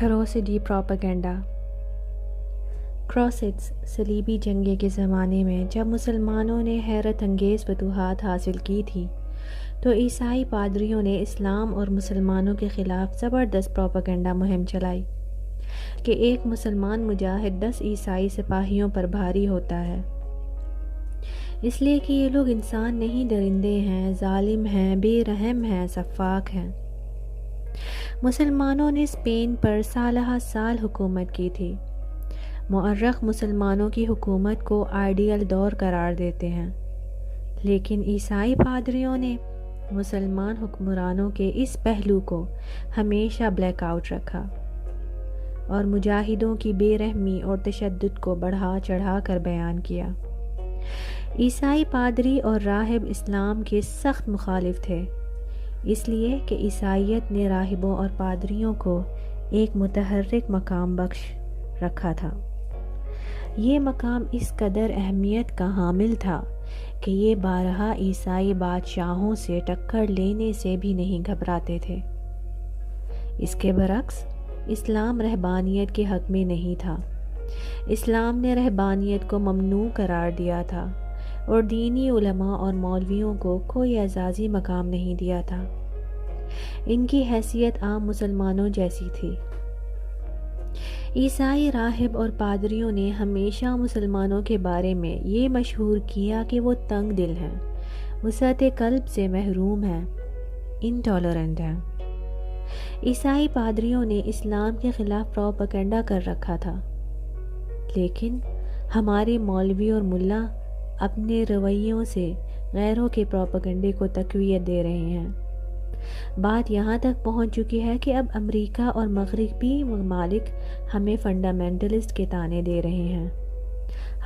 کروسیڈی propaganda. Crusades صلیبی جنگیں کے زمانے میں جب مسلمانوں نے حیرت انگیز فتوحات حاصل کی تھی تو عیسائی پادریوں نے اسلام اور مسلمانوں کے خلاف زبردست پروپیگنڈا مہم چلائی کہ ایک مسلمان مجاہد 10 عیسائی سپاہیوں پر بھاری ہوتا ہے، اس لیے کہ یہ لوگ انسان نہیں، درندے ہیں، ظالم ہیں، بے رحم ہیں، سفاک ہیں۔ مسلمانوں نے اسپین پر سالہ سال حکومت کی تھی۔ مورخ مسلمانوں کی حکومت کو آئیڈیل دور قرار دیتے ہیں، لیکن عیسائی پادریوں نے مسلمان حکمرانوں کے اس پہلو کو ہمیشہ بلیک آؤٹ رکھا اور مجاہدوں کی بے رحمی اور تشدد کو بڑھا چڑھا کر بیان کیا۔ عیسائی پادری اور راہب اسلام کے سخت مخالف تھے، اس لیے کہ عیسائیت نے راہبوں اور پادریوں کو ایک متحرک مقام بخش رکھا تھا۔ یہ مقام اس قدر اہمیت کا حامل تھا کہ یہ بارہا عیسائی بادشاہوں سے ٹکر لینے سے بھی نہیں گھبراتے تھے۔ اس کے برعکس اسلام رہبانیت کے حق میں نہیں تھا۔ اسلام نے رہبانیت کو ممنوع قرار دیا تھا اور دینی علماء اور مولویوں کو کوئی اعزازی مقام نہیں دیا تھا۔ ان کی حیثیت عام مسلمانوں جیسی تھی۔ عیسائی راہب اور پادریوں نے ہمیشہ مسلمانوں کے بارے میں یہ مشہور کیا کہ وہ تنگ دل ہیں، وسعت قلب سے محروم ہیں، انٹالرنٹ ہیں۔ عیسائی پادریوں نے اسلام کے خلاف پروپیگنڈا کر رکھا تھا، لیکن ہمارے مولوی اور ملا اپنے رویوں سے غیروں کے پروپیگنڈے کو تقویت دے رہے ہیں۔ بات یہاں تک پہنچ چکی ہے کہ اب امریکہ اور مغربی ممالک ہمیں فنڈامنٹلسٹ کے طعنے دے رہے ہیں،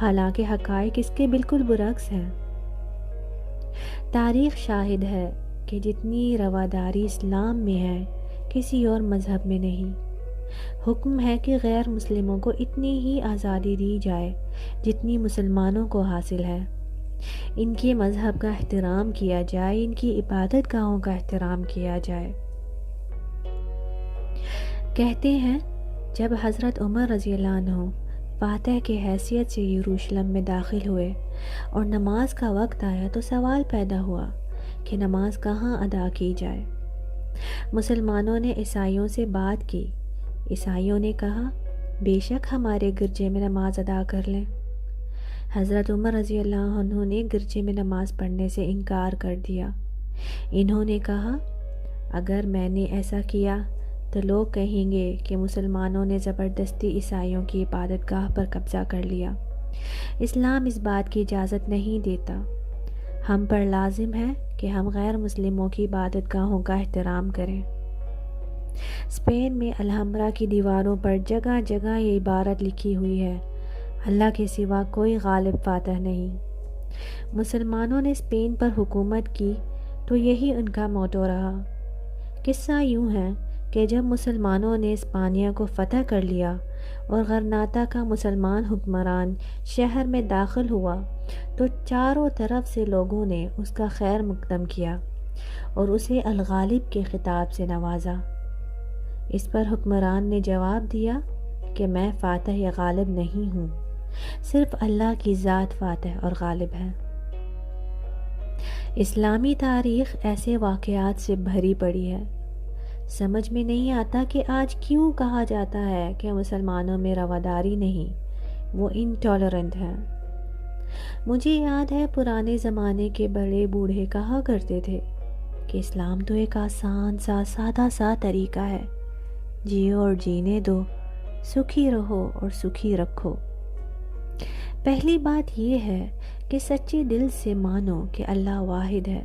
حالانکہ حقائق اس کے بالکل برعکس ہیں۔ تاریخ شاہد ہے کہ جتنی رواداری اسلام میں ہے کسی اور مذہب میں نہیں۔ حکم ہے کہ غیر مسلموں کو اتنی ہی آزادی دی جائے جتنی مسلمانوں کو حاصل ہے، ان کے مذہب کا احترام کیا جائے، ان کی عبادت گاہوں کا احترام کیا جائے۔ کہتے ہیں جب حضرت عمر رضی اللہ عنہ فاتح کے حیثیت سے یروشلم میں داخل ہوئے اور نماز کا وقت آیا تو سوال پیدا ہوا کہ نماز کہاں ادا کی جائے۔ مسلمانوں نے عیسائیوں سے بات کی۔ عیسائیوں نے کہا بے شک ہمارے گرجے میں نماز ادا کر لیں۔ حضرت عمر رضی اللہ عنہ نے گرجے میں نماز پڑھنے سے انکار کر دیا۔ انہوں نے کہا اگر میں نے ایسا کیا تو لوگ کہیں گے کہ مسلمانوں نے زبردستی عیسائیوں کی عبادت گاہ پر قبضہ کر لیا۔ اسلام اس بات کی اجازت نہیں دیتا۔ ہم پر لازم ہے کہ ہم غیر مسلموں کی عبادت گاہوں کا احترام کریں۔ اسپین میں الحمرا کی دیواروں پر جگہ جگہ یہ عبارت لکھی ہوئی ہے، اللہ کے سوا کوئی غالب فاتح نہیں۔ مسلمانوں نے اسپین پر حکومت کی تو یہی ان کا موٹو رہا۔ قصہ یوں ہے کہ جب مسلمانوں نے اسپانیہ کو فتح کر لیا اور غرناطہ کا مسلمان حکمران شہر میں داخل ہوا تو چاروں طرف سے لوگوں نے اس کا خیر مقدم کیا اور اسے الغالب کے خطاب سے نوازا۔ اس پر حکمران نے جواب دیا کہ میں فاتح یا غالب نہیں ہوں، صرف اللہ کی ذات فاتح اور غالب ہے۔ اسلامی تاریخ ایسے واقعات سے بھری پڑی ہے۔ سمجھ میں نہیں آتا کہ آج کیوں کہا جاتا ہے کہ مسلمانوں میں رواداری نہیں، وہ انٹالرنٹ ہیں۔ مجھے یاد ہے پرانے زمانے کے بڑے بوڑھے کہا کرتے تھے کہ اسلام تو ایک آسان سا سادہ سا طریقہ ہے، جیو اور جینے دو، سکھی رہو اور سکھی رکھو۔ پہلی بات یہ ہے کہ سچے دل سے مانو کہ اللہ واحد ہے،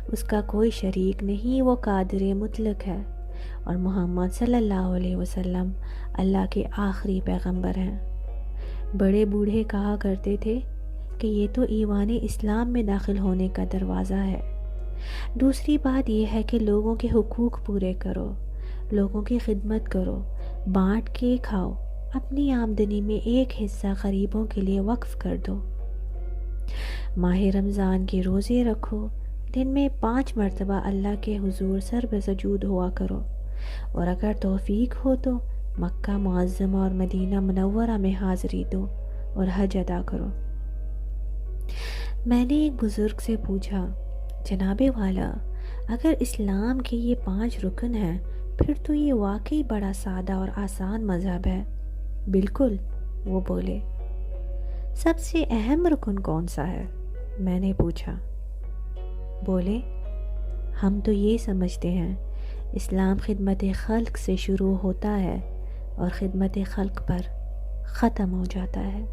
اس کا کوئی شریک نہیں، وہ قادر مطلق ہے اور محمد صلی اللہ علیہ وسلم اللہ کے آخری پیغمبر ہیں۔ بڑے بوڑھے کہا کرتے تھے کہ یہ تو ایوان اسلام میں داخل ہونے کا دروازہ ہے۔ دوسری بات یہ ہے کہ لوگوں کے حقوق پورے کرو، لوگوں کی خدمت کرو، بانٹ کے کھاؤ، اپنی آمدنی میں ایک حصہ غریبوں کے لیے وقف کر دو۔ ماہ رمضان کے روزے رکھو، دن میں 5 مرتبہ اللہ کے حضور سر بسجود ہوا کرو، اور اگر توفیق ہو تو مکہ معظمہ اور مدینہ منورہ میں حاضری دو اور حج ادا کرو۔ میں نے ایک بزرگ سے پوچھا، جناب والا، اگر اسلام کے یہ 5 رکن ہیں پھر تو یہ واقعی بڑا سادہ اور آسان مذہب ہے۔ بالکل، وہ بولے۔ سب سے اہم رکن کون سا ہے؟ میں نے پوچھا۔ بولے، ہم تو یہ سمجھتے ہیں اسلام خدمت خلق سے شروع ہوتا ہے اور خدمت خلق پر ختم ہو جاتا ہے۔